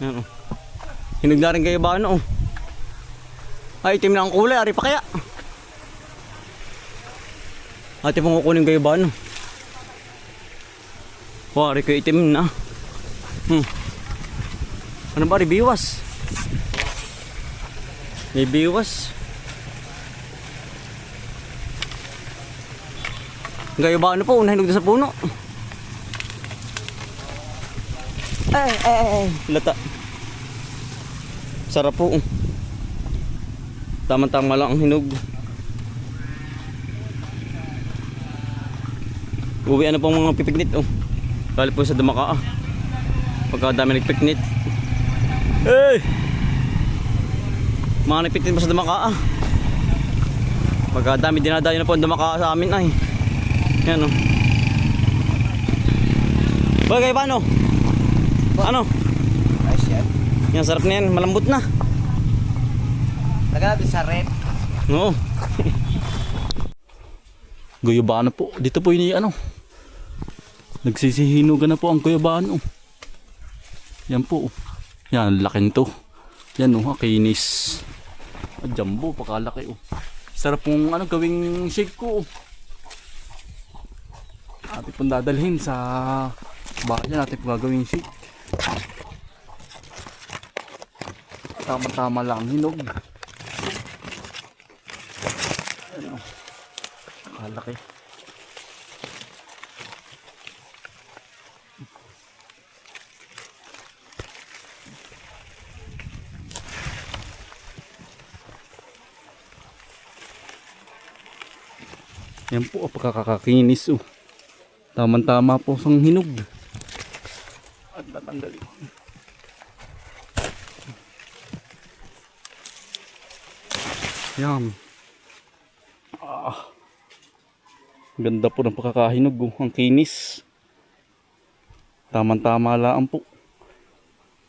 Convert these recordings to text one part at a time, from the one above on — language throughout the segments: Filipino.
Yan oh. Hinog na rin kayo ba ano oh. Ay, itim na ang kulay. Ari pa kaya? Ate pong kukunin kayo ba ano? Oh, ari kayo itim na. Ano ba? Ari biwas. May biwas. Kayo ba ano po? Nahinog na sa puno. Lata. Sarap po. Tama-tama lang ang hinog. Uwi ano pong mga pipiknit oh. Kali po sa Dumaka ah. Pagkadami nagpiknit. Hey! Mga nagpiknit po sa Dumaka ah. Pagkadami dinadayo na po ang Dumaka sa amin ay. Yan oh. Bagay paano? Ano? Ayos yan. Yan sarap na yan. Malambot na. Lagyan natin sa rep. Oo. Guyabano po. Dito po yun ano. Nagsisihinugan na po ang guyabano. Yan po. Yan, laking to. Yan oh, kinis. Jumbo, pakalaki oh. Sarap pong ano, gawing shake ko oh. Atin pong dadalhin sa bahay natin pong gagawing shake. Tama-tama lang hinog. Ano? Kalaki. Yan po, pagkakakinis oh. Tama-tama po sang hinog. At natanggalin. Yan. Ganda po ng pagkakahinog oh. Ang kinis. Tama-tama lang po.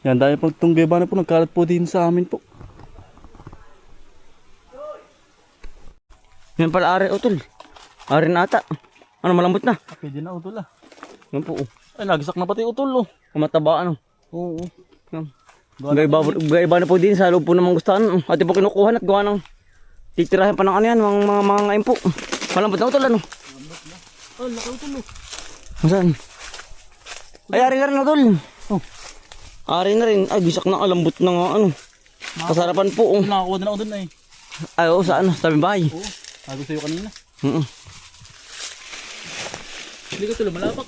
Yan, dahil pag itong guyabano po nagkalat po din sa amin po. Yan pala ari utol. Ari na ata. Ano malambot na? Pwede na utol ah. Yan po oh. Ay, nagisak na pati utol oh. Kumataba ano. Oo. Yan. Gaiba na po din sa loob po ng mga gustahan. Ate po kinukuha at gawa ng titirahin pa ng ano yan. Mga ngayon po. Malambot na utol ano. Oh, laki utol oh. Saan? Ay ari na rin utol. Oh. Ari na rin. Ay gisak na alambot na nga ano. Kasarapan po oh. Nakakuha na utol na eh. Ay oo saan? Sa tabing bahay. Oo. Sabi sa'yo kanina. Hindi ko tulo malapak.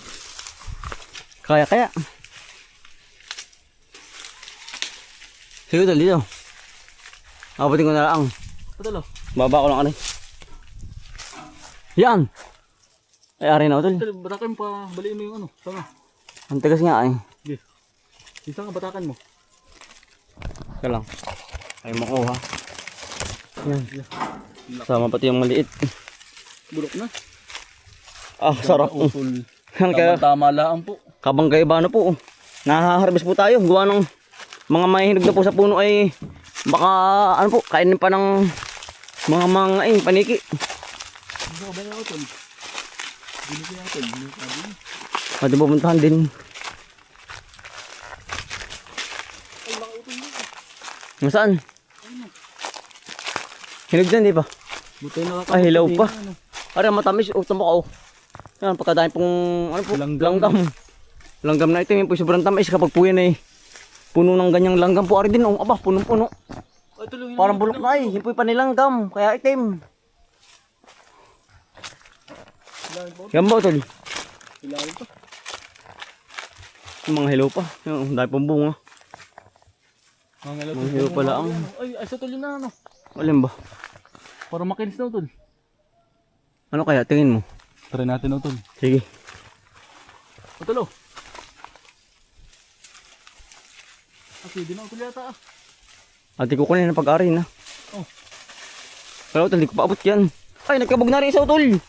Kaya. Sige utol dito. Abutin ko na lang. Utol oh. Baba ko lang ano. Yan. Ay ari na utol. Utol, batakan pa. Baliin mo yung ano. Sanga. Ang tigas nga ay. Sige. Isang batakan mo. Ika lang. Ay makuha. Yan. Sama pati yung maliit. Bulok na. Ah, sarap. Utol. Yan kaya Tama lang po. kabang gaibano po. Nahaharvest po tayo. Gawa ng mga mahihinog na po sa puno ay baka ano po, kainin pa ng mga paniki. Ano ba yung utol? Hindi ko yung utol. Pwede pupuntahan din. Saan? Hinog dyan, di ba? Buti na Ay, hilaw pa. Ara, matamis. O, tama ka, o. Yan, pagkadami pong, ano po, langgam. Langgam na ito, yun po, sobrang tamis. Kapag po yan ay puno ng ganyang langgam po, ari din, o. Aba, punong-puno. Parang bulok na ay. Yun po yung panilanggam. Kaya itim. Yan ba, tol? Hilaw pa. Yung mga hilaw pa. Yung dahil pong bunga. Mga hilaw pala ang. Ay, sa tuloy na ano. Alin ba? Para makinis na utol. Ano kaya? Tingin mo. Try natin utol. Sige. Utol oh. Pwede na utol yata ah. Ate ko kunin na pag-ari na. Oh. Pero utol, di ko paabot yan. Ay, nagkabog na rin isa utol.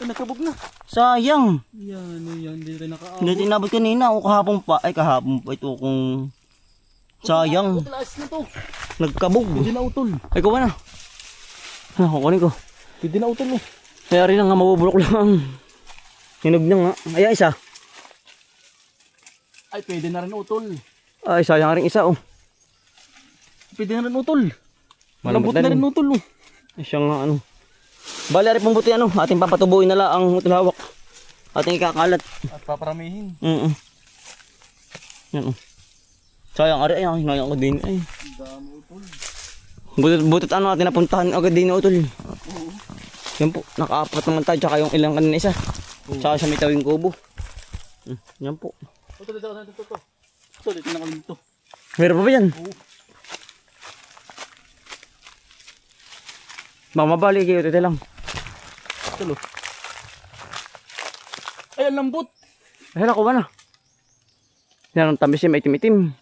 Ay, nakabog na. Sayang. Yan, hindi tayo nakaabot. Hindi tinabot kanina o kahapon pa. Ay, kahapon pa ito kung sayang. Utol, ayos na to. Nagkabog. Pwede na utol. Ay, kuha na. Kukunin ko. Pwede na utol oh. Kaya rin nga mabubulok lang. Hinog na nga. Ayan isa. Ay, pwede na rin utol. Ay, sayang rin isa oh. Pwede na rin utol. Malambot Malambot na na rin rin. utol. Ay, siya nga ano. Bali, ari pong buti ano. Ating papatubuin na lang ang utol hawak. Ating ikakalat. At paparamihin. Yan oh. Sayang ari, ay, hinayang ko din. Ay. Dami utol. Butot ano natin napuntahan agad din utol. Yan po, nakaapat naman tayo. Tsaka yung ilang kanina isa. Tsaka sa may tawing kubo. Yan po. Utol, ito. Utol, ito na kami dito. Meron pa ba yan? Oo. Mamabali kayo, tete lang. Utol. Ay, ang lambot. Ay, nakuha na. Yan ang tamis yung may itim-itim.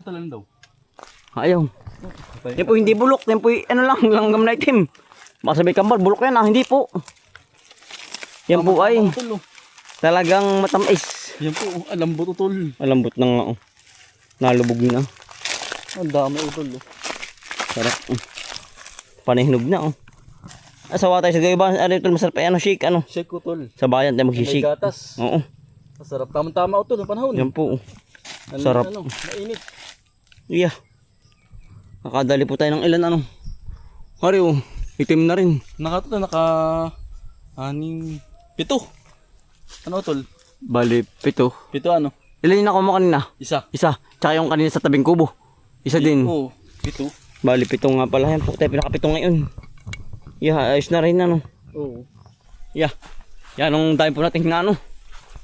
Utol lang daw. Ayaw. Yan po hindi bulok. Yan po ano lang, langgam na itim. Baka sabi kambal, bulok yan ah. Hindi po. Yan po ay Utol, oh. talagang matamis. Yan po, ang lambot utol. Malambot na nga oh. Nalubog na. Ang dami utol. Oh. Sarap. Panihinog na oh. Asawa tayo sa gayba. Ano ito masarap ay ano, shake ano. Shake utol. Sa bayan tayo May magsishake. gatas. Oo. Masarap. Tama-tama utol, ang panahon. Yan po. Ano, sarap. Ano, mainit. Yeah. Nakadali po tayo ng ilan ano. Hari oh. Itim na rin. Anim, 7. Ano utol? Bali, 7. 7 ano? Ilan yung nakuha mo kanina? Isa. Isa. Tsaka yung kanina sa tabing kubo. Isa din. Oo, 7. Bali, 7 nga pala. Yan po tayo pinaka-7 ngayon. Yeah, ayos na rin ano. Oo. Yeah. Yan ang dahil po natin na ano.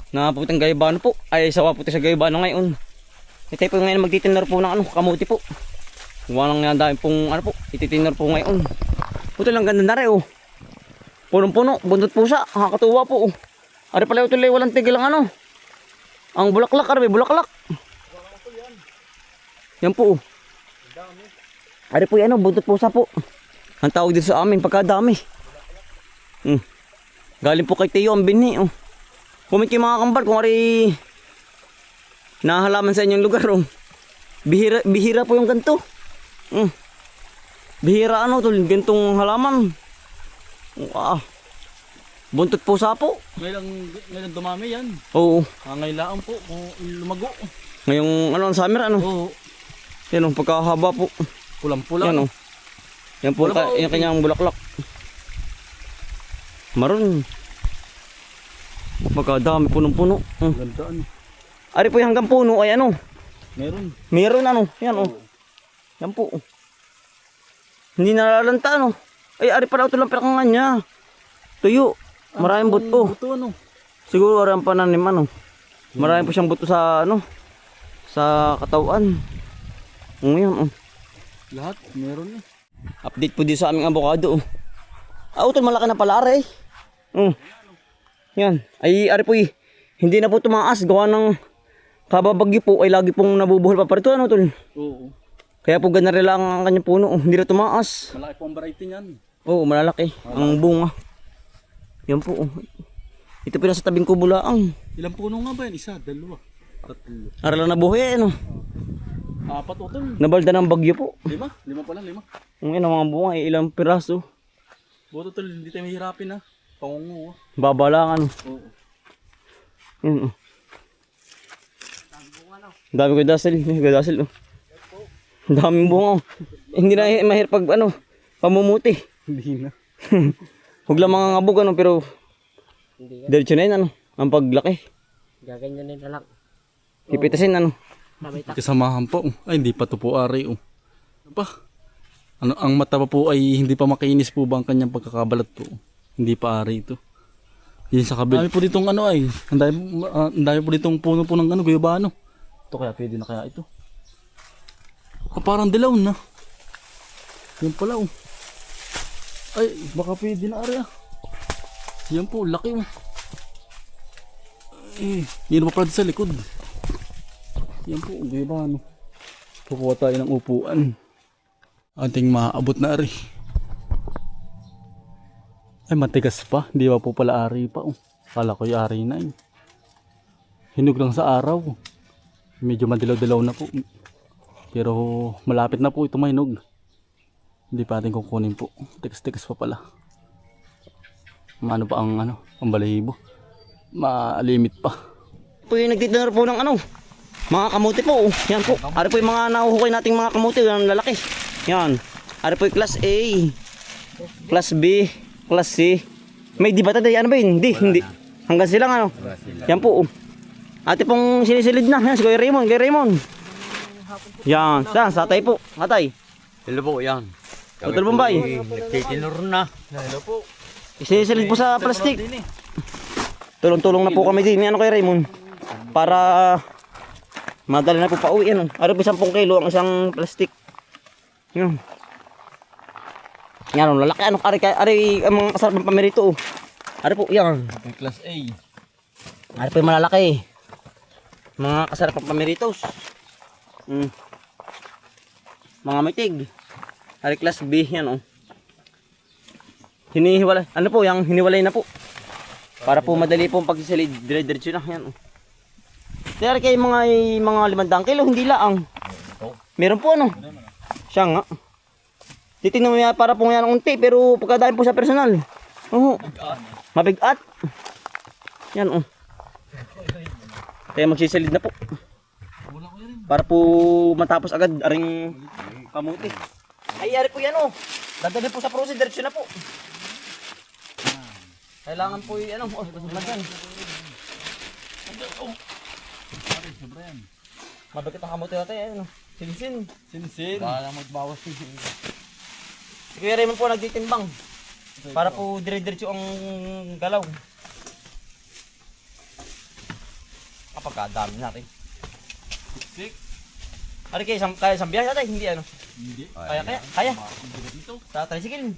Na putang gayabano po. Ay, sawa po tayo sa gayabano ngayon. E tayo po ngayon magtitinar po ng ano, kamuti po. Walang nga dahil pong ano po, ititinar po ngayon. Puto lang ganda na rin oh. Punong-puno, bundot pusa, nakakatuwa po oh. Ari pala ito lang, walang tigil ang ano. Ang bulaklak, ari bulaklak. Yan po oh. Ari po yan oh, bundot pusa po. Ang tawag dito sa amin, pagkadami. Galing po kay Teo ang binhi oh. Comment kayo mga kambal kung ari nahalaman sa inyong lugar oh. Bihira po yung ganito. Bihira ano tol, gantong halaman. Ah. Buntot pusa po. Ngayon dumami yan. Oo. Ngailaan po kung lumago. Ngayong ano ang summer ano. Oo. Yan oh, pagkahaba po. Pulang-pula. Yan oh. Yan po Wala ba, yung kanyang bulaklak. Maroon. Magkadami punong-puno. Ganda ano. Ari po yung hanggang puno ay ano. Meron. Meron ano. Yan oh. Yan po. Hindi nalalanta ano. Ay ari pala ito lang pinakangan niya. Tuyo. Maraming buto. Buto ano. Siguro ari ang pananim ano. Maraming po siyang buto sa ano. Sa katawan. Ngayon oh. Lahat meron eh. Update po dito sa aming avocado. Ito malaki na pala ari. Yan. Ay ari po hindi na po tumaas. Gawa ng kababagyo po ay lagi pong nabubuhol pa parito ano tol. Oo. Kaya po ganun rin lang ang kanyang puno. Hindi na tumaas. Malaki po ang variety niyan. Oo, malalaki. Ang bunga. Yan po. Ito pinasa tabing kubo lang. Ilang puno nga ba yan? Isa, dalawa, tatlo. Aral na buhay ano. 4 utol. Nabalda ng bagyo po. 5? 5 pala, 5. Ang ina mga bunga ay ilang piraso. Buto tol, hindi tayo mahirapin ha. Pangungo ha. Baba lang ano. Oo. Yan oh. Ang dami ko dasil. May dasil oh. Ang daming bunga oh. Hindi na mahirap pag ano, pamumuti. Hindi na. Huwag lang mga ngabog ano pero diretso na yun ano. Ang paglaki. Gaganyan na lang. Pipitasin ano. Kasamahan po. Ay, hindi pa to po ari. Oh. Ano pa? Ano, ang mata pa po ay hindi pa makinis po ba ang kanyang pagkakabalat po? Hindi pa ari ito. Yan sa kabila. Dami po ditong ano ay. Ang dami po ditong puno po ng ano, guyabano. Ito kaya pwede na kaya ito. Parang dilaw na. Yan pala oh. Ay, baka pwede na ari ah. Yan po, laki oh. Ay, yun pa pala sa likod. Yan po, guyabano. Kukuha tayo ng upuan. Ating maaabot na ari. Ay, matigas pa. Hindi pa po pala ari pa. Oh. Kala ko yung ari na eh. Hinog lang sa araw. Medyo madilaw-dilaw na po. Pero malapit na po ito mahinog. Hindi pa ating kukunin po. Tigas-tigas pa pala. Maano pa ang ano, ang balahibo. Malimit pa. Po yung nagtitinor po ng ano, mga kamuti po. Yan po. Ari po yung mga nahuhukay nating mga kamuti, yung lalaki. Yan. Ari po yung class A, class B, class C. May di ba tayo? Ano ba yun? Hindi. Hanggang silang ano. Yan po. Ate pong sinisilid na. Yan, si Kuya Raymond. Kuya Raymond. Yan. Sa atay po. Atay. Hello po, yan. Hotel Bombay. Nagtitinor na. Hello po. Sinisilid po sa plastic. Tulong-tulong na po kami din. Ano kay Raymond? Para madali na po pa uwi. Ano? Ano po 10 kilo ang isang plastic. Yan. Yan. Lalaki. Ano? Ari ang mga kasarap ng pamerito. Ari po. Yan. Class A. Ari po yung malalaki. Mga kasarap ng pameritos. Mga mitig. Ari class B. Yan o. Hinihiwalay. Ano po? Yung hiniwalay na po. Para po madali po ang pagsisilid. Dire-diretso na. Yan o. Kaya kayo mga 500 kilo. Hindi laang. Meron po ano. Siya nga. Titignan mo yan para po yan unti. Pero pagkadaan po sa personal. Oo. Mabigat. Yan o. Kaya magsisilid na po. Para po matapos agad aring kamuti. Ay, yari po yan o. Dadali po sa process. Diretso na po. Kailangan po yung ano. Lagyan. Mabigat ang kamuti natin. Ano? Sinsin. Baka magbawas din. Si Kuya Raymond po nagtitimbang. Para po dire-diretso ang galaw. Kapagkadami natin. Sik. Ari kayo, kaya isang biyahe natin? Hindi ano? Hindi. Kaya. Sa tricycle.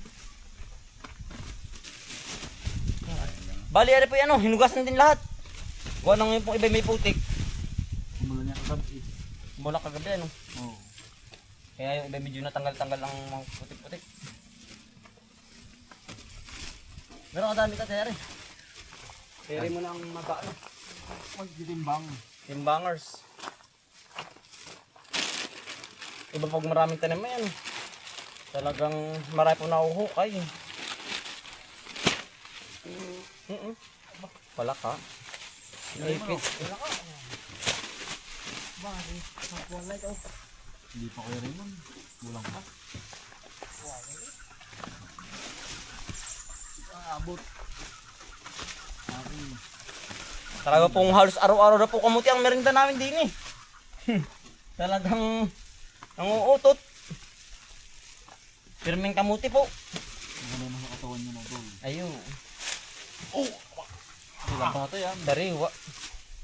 Bali, ari po yan ano, hinugasan din lahat. Kuha nang yung iba may putik. Mula niya kagabi. Mula kagabi ano. Oo. Kaya yung iba medyo natanggal-tanggal ang mga putik-putik. Meron ka dami ka tayari. Tayari mo ng magkaano. Magditimbang. Timbangers. Iba pag maraming tanim yan. Talagang marami po nahuhukay. Wala ka. Ipit. Hindi pa Kuya Raymond. Kulang pa. Abot. Talaga pong halos araw-araw na po kamuti ang merinda namin din eh. Talagang nanguutot. Pirming kamuti po. Maganda naman sa katawan niyo ng tol. Ayun. Kulang pa tayo yan. Dariwa.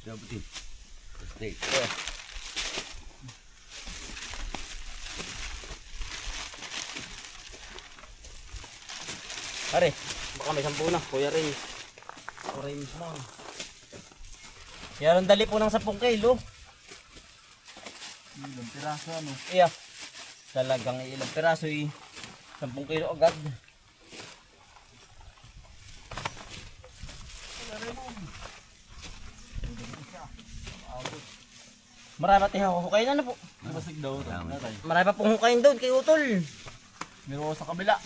Dabutin. Steak. Pare, baka may 10 na. Kuya Ray. Kuya mismo. Yan ang dali po ng 10 kilo. Ilang piraso ano. Iya. Talagang ilang piraso eh. 10 kilo agad. Marami pa tayong hukayin ano po. Nabasig daw. Natay. Marami pa pong hukayin doon kay Utol. Meron ko sa kabila.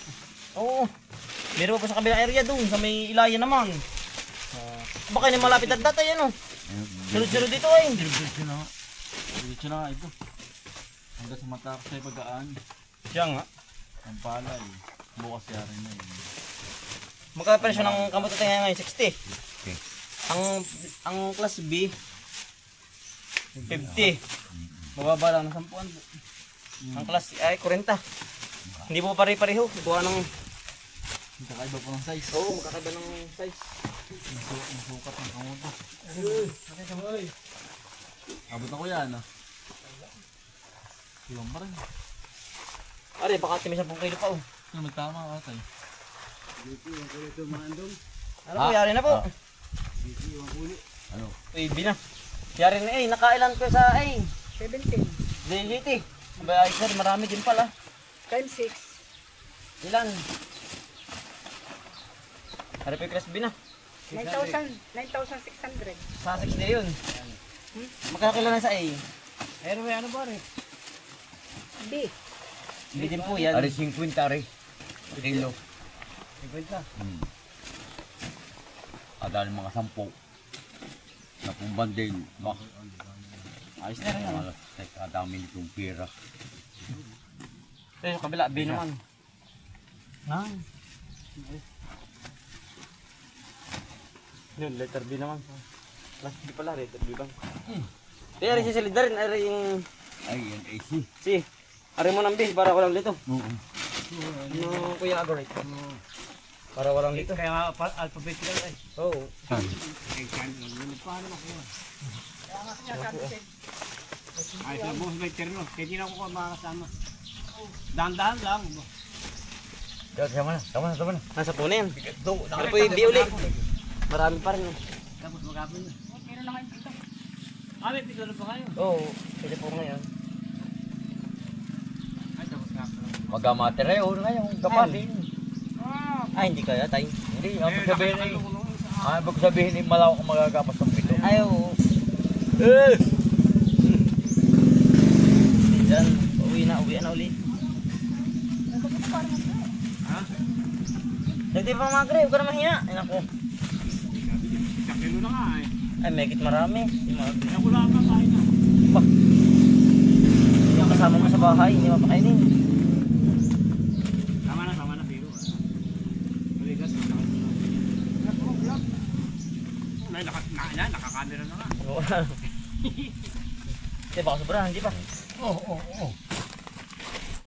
Oo. Meron pa po sa kabilang area doon. Sa may Ilaya naman. Baka na malapit at data yan oh. Sunod-sunod dito eh. Diretso na. Diretso na nga ito. Hanggang sa matapos na yung pagkaan. Siya nga. Ang palay. Bukas yari na yun. Magkakapresyo ng kamote tayo ngayon 60. Okay. Ang class B 50. Mababa lang ng 10. Ang class C ay 40. Hindi po pare-pareho. Buwan ng Magkakaiba po ng size. oo, magkakaiba ng size. Masukat ng kamote. Abot na ko yan ah. Iwan pa rin. Are, baka timi 10 kilo pa oh. Ano magtama ka tay? Ano po, yari na po. Ano? Uy, bina. Yari na eh, nakailan ko sa ay. 17 Deliti. Aba, ay sir, marami din pala. times 6. Ilan? Are po yung class B na. 9,600. Sa 60 yun. Magkakailan na sa A. Pero may ano ba rin? B. Hindi din po yan. Ari 50 ari. Kilo. 50. Adal mga 10. Na pong bandil. Bah, Ayos na rin yan. malas. Kadami nitong pera. Eh, yung kabila, B naman. Yun, letter B naman. Last B pala, letter B bang. Eh, ari si Silid na rin, ari yung Ay, yan AC. si. Ari mo ng B, para walang lito. Oo. Ano, Kuya Agorite? Para walang lito. Kaya nga alphabetical ay. Oo. Ay, sa boss may terno. Kaya di na ako makakasama. Dahan-dahan lang. Tama na. Nasa puno yan. Pero po yung B uli. Marami pa rin. Tapos magkapin na. Meron na kayo dito. Ah, may pito na pa kayo. Oo, pwede po ngayon. Ay, tapos kapin. Magamatereo na yung kapasin. Ah, hindi kaya, tay. Hindi, ang sabihin ay, ang sabihin ay malaw kung magagapas ng pito. Ay, oo. Diyan, uwi na uli. Ha? Hindi pa mga grave, huwag ka na mahiya. Ay, naku. Isang kilo na nga eh. Ay, mekit marami. Hindi mga grave. Kaya wala pa kain na. Bah. Yung kasama mo sa bahay, hindi mapakainin. Tama na, pero. Maligas, nakakamera na nga. Hindi, baka sobrahan, hindi pa. Oo.